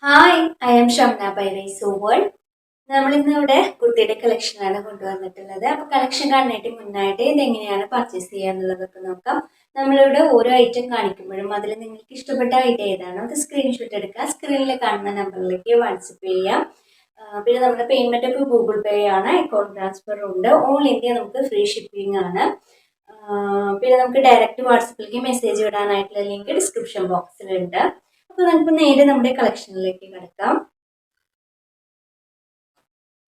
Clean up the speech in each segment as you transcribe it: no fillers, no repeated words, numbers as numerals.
Hi, I am Shamna by rice world. നമ്മളിന്ന് ഇവിടെ കുർത്തിയുടെ കളക്ഷനാണ് കൊണ്ടുവന്നിട്ടുള്ളത്. അപ്പൊ കളക്ഷൻ കാണാനായിട്ട് മുന്നായിട്ട് ഇതെങ്ങനെയാണ് പർച്ചേസ് ചെയ്യുക എന്നുള്ളതൊക്കെ നോക്കാം. നമ്മളിവിടെ ഓരോ ഐറ്റം കാണിക്കുമ്പോഴും അതിൽ നിങ്ങൾക്ക് ഇഷ്ടപ്പെട്ട ഐറ്റം ഏതാണോ അത് സ്ക്രീൻഷോട്ട് എടുക്കുക. സ്ക്രീനിൽ കാണുന്ന നമ്പറിലേക്ക് വാട്സപ്പ് ചെയ്യാം. പിന്നെ നമ്മുടെ പേയ്മെന്റ് ഒക്കെ ഗൂഗിൾ പേ ആണ്, അക്കൗണ്ട് ട്രാൻസ്ഫർ ഉണ്ട്, ഓൾ ഇന്ത്യ നമുക്ക് ഫ്രീ ഷിപ്പിംഗ് ആണ്. പിന്നെ നമുക്ക് ഡയറക്റ്റ് വാട്സപ്പിലേക്ക് മെസ്സേജ് വിടാനായിട്ടുള്ള ലിങ്ക് ഡിസ്ക്രിപ്ഷൻ ബോക്സിലുണ്ട്. അപ്പൊ നമുക്ക് നേരെ നമ്മുടെ കളക്ഷനിലേക്ക് കിടക്കാം.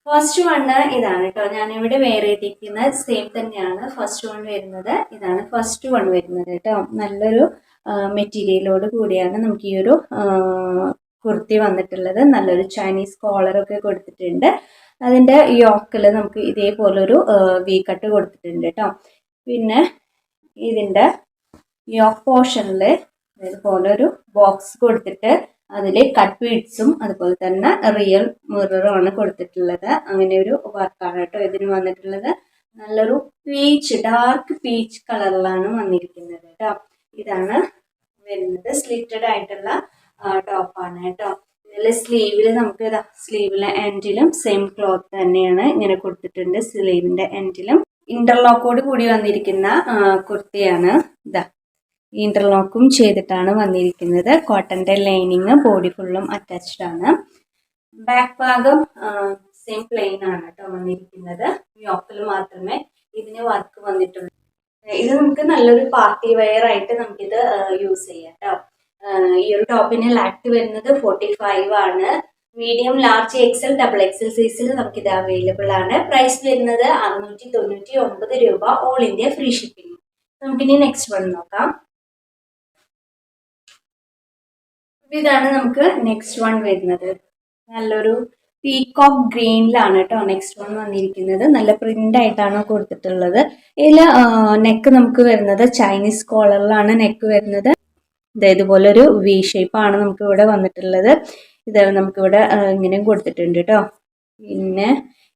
ഫസ്റ്റ് വണ് ഇതാണ് കേട്ടോ. ഞാനിവിടെ വേറെ എത്തിക്കുന്ന സെയിം തന്നെയാണ് ഫസ്റ്റ് വൺ വരുന്നത്. ഇതാണ് ഫസ്റ്റ് വൺ വരുന്നത് കേട്ടോ. നല്ലൊരു മെറ്റീരിയലോട് കൂടിയാണ് നമുക്ക് ഈ ഒരു കുർത്തി വന്നിട്ടുള്ളത്. നല്ലൊരു ചൈനീസ് കോളറൊക്കെ കൊടുത്തിട്ടുണ്ട്. അതിൻ്റെ യോക്കിൽ നമുക്ക് ഇതേപോലൊരു വി കട്ട് കൊടുത്തിട്ടുണ്ട് കേട്ടോ. പിന്നെ ഇതിൻ്റെ യോക്ക് പോർഷനിൽ ഇതുപോലെ ഒരു ബോക്സ് കൊടുത്തിട്ട് അതിൽ കട്ട് ബീഡ്സും അതുപോലെ തന്നെ റിയൽ മിററും ആണ് കൊടുത്തിട്ടുള്ളത്. അങ്ങനെ ഒരു വർക്കാണ് കേട്ടോ ഇതിന് വന്നിട്ടുള്ളത്. നല്ലൊരു ഡാർക്ക് പീച്ച് കളറിലാണ് വന്നിരിക്കുന്നത് കേട്ടോ. ഇതാണ് വരുന്നത്. സ്ലിറ്റഡ് ആയിട്ടുള്ള ടോപ്പാണ് കേട്ടോ. ഇതിൽ സ്ലീവിൽ നമുക്ക് സ്ലീവിലെ എൻഡിലും സെയിം ക്ലോത്ത് തന്നെയാണ് ഇങ്ങനെ കൊടുത്തിട്ടുണ്ട്. സ്ലീവിന്റെ എൻഡിലും ഇന്റർലോക്കോട് കൂടി വന്നിരിക്കുന്ന കുർത്തിയാണ്. ഇന്റർലോക്കും ചെയ്തിട്ടാണ് വന്നിരിക്കുന്നത്. കോട്ടന്റെ ലൈനിങ് ബോഡി ഫുള്ളും അറ്റാച്ച്ഡ് ആണ്. ബാക്ക് ഭാഗം സെയിം പ്ലെയിൻ ആണ് കേട്ടോ വന്നിരിക്കുന്നത്. യോക്കിൽ മാത്രമേ ഇതിന് വർക്ക് വന്നിട്ടുള്ളൂ. ഇത് നമുക്ക് നല്ലൊരു പാർട്ടി വെയർ ആയിട്ട് നമുക്കിത് യൂസ് ചെയ്യാം കേട്ടോ. ഈ ഒരു ടോപ്പിന് ലാക്ട് വരുന്നത് 45 ആണ്. Medium, large, XL, double XL സൈസിൽ നമുക്കിത് അവൈലബിൾ ആണ്. പ്രൈസ് വരുന്നത് 699 രൂപ, ഓൾ ഇന്ത്യ ഫ്രീ ഷിപ്പിംഗ്. നമുക്കിനി നെക്സ്റ്റ് വൺ നോക്കാം. ഇതാണ് നമുക്ക് നെക്സ്റ്റ് വൺ വരുന്നത്. നല്ലൊരു പീകോക്ക് ഗ്രീനിലാണ് കേട്ടോ നെക്സ്റ്റ് വൺ വന്നിരിക്കുന്നത്. നല്ല പ്രിന്റ് ആയിട്ടാണ് കൊടുത്തിട്ടുള്ളത്. ഇതിൽ നെക്ക് നമുക്ക് വരുന്നത് ചൈനീസ് കോളറിലാണ് നെക്ക് വരുന്നത്. ഇതുപോലെ ഒരു വി ഷേപ്പാണ് നമുക്ക് ഇവിടെ വന്നിട്ടുള്ളത്. ഇത് നമുക്കിവിടെ ഇങ്ങനെ കൊടുത്തിട്ടുണ്ട് കേട്ടോ. പിന്നെ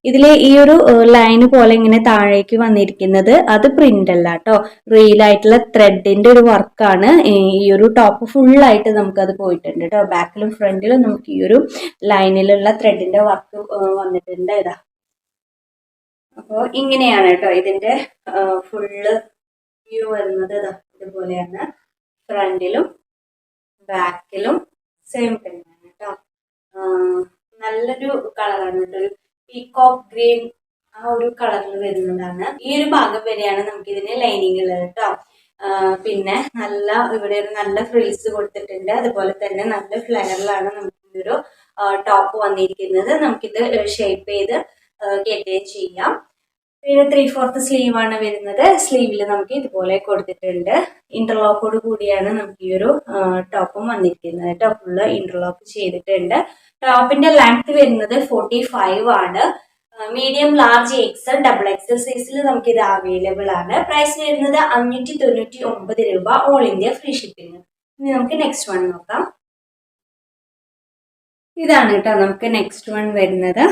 ഇതിൽ ഈ ഒരു ലൈന് പോലെ ഇങ്ങനെ താഴേക്ക് വന്നിരിക്കുന്നത് അത് പ്രിന്റ് അല്ല കേട്ടോ, റിയൽ ആയിട്ടുള്ള ത്രെഡിന്റെ ഒരു വർക്കാണ്. ഈ ഒരു ടോപ്പ് ഫുള്ളായിട്ട് നമുക്കത് പോയിട്ടുണ്ട് കേട്ടോ. ബാക്കിലും ഫ്രണ്ടിലും നമുക്ക് ഈ ഒരു ലൈനിലുള്ള ത്രെഡിന്റെ വർക്ക് വന്നിട്ടുണ്ട്. ഇതാ, അപ്പോൾ ഇങ്ങനെയാണ് കേട്ടോ ഇതിന്റെ ഫുള്ള് വ്യൂ വരുന്നത്. ഇതാ ഇതുപോലെയാണ്. ഫ്രണ്ടിലും ബാക്കിലും സെയിം തന്നെയാണ് കേട്ടോ. നല്ലൊരു കളറാണ് കേട്ടോ. ഒരു പീകോക്ക് ഗ്രീൻ ആ ഒരു കളറിൽ വരുന്നതാണ്. ഈ ഒരു ഭാഗം വരെയാണ് നമുക്ക് ഇതിന് ലൈനിങ് ഉള്ളത് കേട്ടോ. പിന്നെ ഇവിടെ ഒരു നല്ല ഫ്രിൽസ് കൊടുത്തിട്ടുണ്ട്. അതുപോലെ തന്നെ നല്ല ഫ്ലയറിലാണ് നമുക്ക് ഇതൊരു ടോപ്പ് വന്നിരിക്കുന്നത്. നമുക്കിത് ഷേപ്പ് ചെയ്ത് കെട്ടുകയും ചെയ്യാം. പിന്നെ 3/4 സ്ലീവ് ആണ് വരുന്നത്. സ്ലീവിൽ നമുക്ക് ഇതുപോലെ കൊടുത്തിട്ടുണ്ട്. ഇന്റർലോക്കോട് കൂടിയാണ് നമുക്ക് ഈ ഒരു ടോപ്പും വന്നിരിക്കുന്നത് കേട്ടോ. ഫുള്ള് ഇന്റർലോക്ക് ചെയ്തിട്ടുണ്ട്. ടോപ്പിന്റെ ലെങ്ത് വരുന്നത് 45 ആണ്. Medium, large, XL, double XL സൈസിൽ നമുക്ക് ഇത് അവൈലബിൾ ആണ്. പ്രൈസ് വരുന്നത് 599 രൂപ, ഓൾ ഇന്ത്യ ഫ്രീ ഷിപ്പിംഗ്. ഇനി നമുക്ക് നെക്സ്റ്റ് വൺ നോക്കാം. ഇതാണ് കേട്ടോ നമുക്ക് നെക്സ്റ്റ് വൺ വരുന്നത്.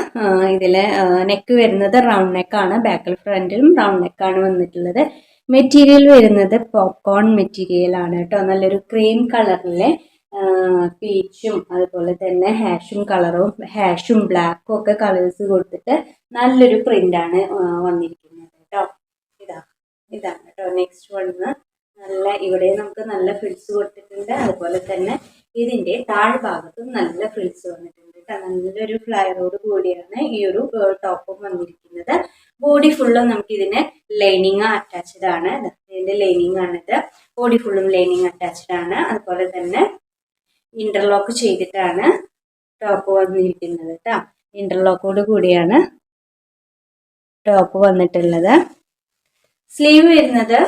ഇതില് നെക്ക് വരുന്നത് റൗണ്ട് നെക്കാണ്. ബാക്കിൽ ഫ്രണ്ടിലും റൗണ്ട് നെക്കാണ് വന്നിട്ടുള്ളത്. മെറ്റീരിയൽ വരുന്നത് പോപ്കോൺ മെറ്റീരിയൽ ആണ് കേട്ടോ. നല്ലൊരു ക്രീം കളറിലെ പീച്ചും അതുപോലെ തന്നെ ഹാഷും ബ്ലാക്കും ഒക്കെ കളേഴ്സ് കൊടുത്തിട്ട് നല്ലൊരു പ്രിന്റ് ആണ് വന്നിരിക്കുന്നത് കേട്ടോ. ഇതാണ് കേട്ടോ നെക്സ്റ്റ് വണ്ണ്. ഇവിടെ നമുക്ക് നല്ല ഫ്രിൽസ് കൊടുത്തിട്ടുണ്ട്. അതുപോലെ തന്നെ ഇതിന്റെ താഴ്ഭാഗത്തും നല്ല ഫ്രിൽസ് വന്നിട്ടുണ്ട് കേട്ടോ. നല്ലൊരു ഫ്ലയറോട് കൂടിയാണ് ഈ ഒരു ടോപ്പും വന്നിരിക്കുന്നത്. ബോഡി ഫുള്ളും നമുക്ക് ഇതിന് ലൈനിങ് അറ്റാച്ച്ഡ് ആണ്. ഇതിന്റെ ലൈനിങ് ആണിത്. ബോഡി ഫുള്ളും ലൈനിങ് അറ്റാച്ച്ഡ് ആണ്. അതുപോലെ തന്നെ ഇന്റർലോക്ക് ചെയ്തിട്ടാണ് ടോപ്പ് വന്നിരിക്കുന്നത് കേട്ടോ. ഇന്റർലോക്കോട് കൂടിയാണ് ടോപ്പ് വന്നിട്ടുള്ളത്. സ്ലീവ് വരുന്നത്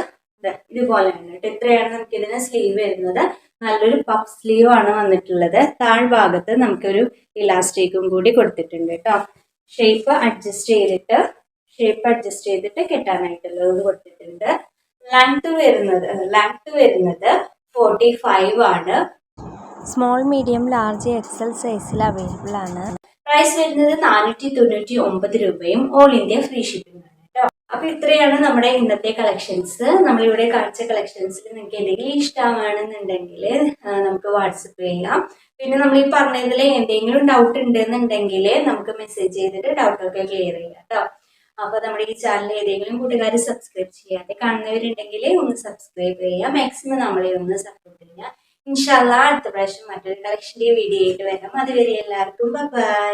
ഇതുപോലെയാണ് കേട്ടോ. ഇത്രയാണ് നമുക്ക് ഇതിന് സ്ലീവ് വരുന്നത്. നല്ലൊരു പഫ് സ്ലീവ് ആണ് വന്നിട്ടുള്ളത്. താഴ്ഭാഗത്ത് നമുക്കൊരു ഇലാസ്റ്റിക്കും കൂടി കൊടുത്തിട്ടുണ്ട് കേട്ടോ. ഷേപ്പ് അഡ്ജസ്റ്റ് ചെയ്തിട്ട് കെട്ടാനായിട്ടുള്ളത് കൊടുത്തിട്ടുണ്ട്. ലെങ്ത് വരുന്നത് 45 ആണ്. സ്മോൾ, മീഡിയം, ലാർജ്, എക്സൽ സൈസിൽ അവൈലബിൾ ആണ്. പ്രൈസ് വരുന്നത് 499 രൂപയും, ഓൾ ഇന്ത്യ ഫ്രീ ഷിപ്പിംഗ് ആണ് കേട്ടോ. അപ്പൊ ഇത്രയാണ് നമ്മുടെ ഇന്നത്തെ കളക്ഷൻസ്. നമ്മളിവിടെ കാണിച്ച കളക്ഷൻസിൽ നിങ്ങൾക്ക് എന്തെങ്കിലും ഇഷ്ടമാണെന്നുണ്ടെങ്കിൽ നമുക്ക് വാട്സപ്പ് ചെയ്യാം. പിന്നെ നമ്മൾ ഈ പറഞ്ഞതിൽ എന്തെങ്കിലും ഡൗട്ട് ഉണ്ടെന്നുണ്ടെങ്കിൽ നമുക്ക് മെസ്സേജ് ചെയ്തിട്ട് ഡൗട്ടൊക്കെ ക്ലിയർ ചെയ്യാം കേട്ടോ. അപ്പൊ നമ്മുടെ ഈ ചാനൽ ഏതെങ്കിലും കൂട്ടുകാർ സബ്സ്ക്രൈബ് ചെയ്യാതെ കാണുന്നവരുണ്ടെങ്കിൽ ഒന്ന് സബ്സ്ക്രൈബ് ചെയ്യുക. മാക്സിമം നമ്മളെ ഒന്ന് സപ്പോർട്ട് ചെയ്യുക. ഇൻഷാല്ലാ അടുത്ത പ്രാവശ്യം മറ്റൊരു കളക്ഷൻ്റെ വീഡിയോ ആയിട്ട് വരാം. അതുവരെ എല്ലാവർക്കും ബൈ.